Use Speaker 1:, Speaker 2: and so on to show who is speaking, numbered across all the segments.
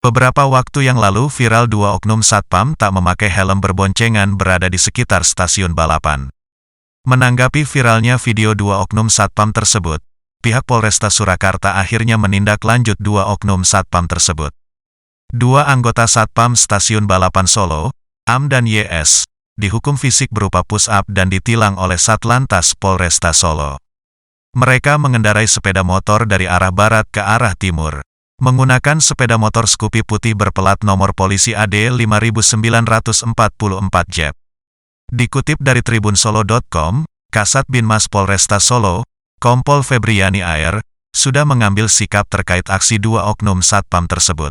Speaker 1: Beberapa waktu yang lalu viral dua oknum satpam tak memakai helm berboncengan berada di sekitar stasiun balapan. Menanggapi viralnya video dua oknum satpam tersebut, pihak Polresta Surakarta akhirnya menindaklanjut dua oknum satpam tersebut. Dua anggota satpam stasiun balapan Solo, AM dan YS, dihukum fisik berupa push-up dan ditilang oleh Satlantas Polresta Solo. Mereka mengendarai sepeda motor dari arah barat ke arah timur, menggunakan sepeda motor Scoopy putih berplat nomor polisi AD 5944 JEP. Dikutip dari tribunsolo.com, Kasat Binmas Polresta Solo, Kompol Febriani AR, sudah mengambil sikap terkait aksi dua oknum satpam tersebut.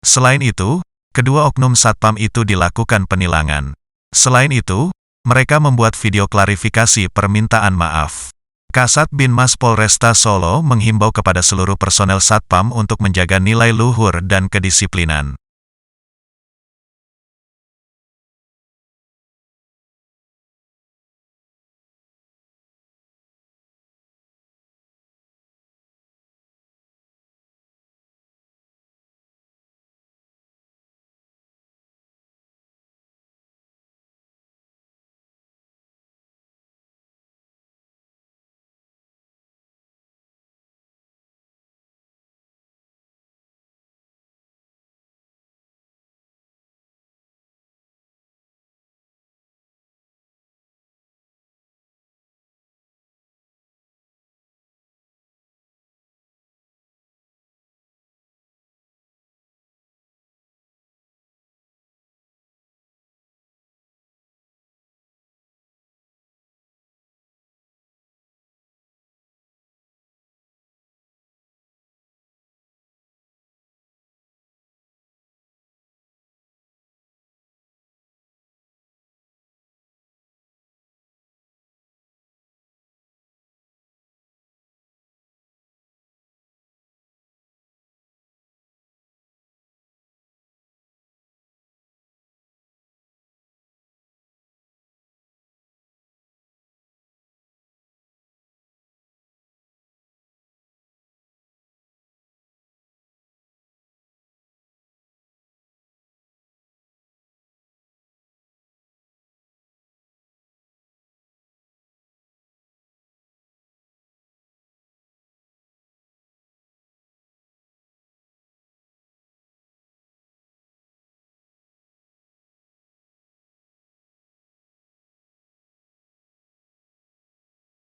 Speaker 1: Selain itu, kedua oknum satpam itu dilakukan penilangan. Selain itu, mereka membuat video klarifikasi permintaan maaf. Kasat Binmas Polresta Solo menghimbau kepada seluruh personel satpam untuk menjaga nilai luhur dan kedisiplinan.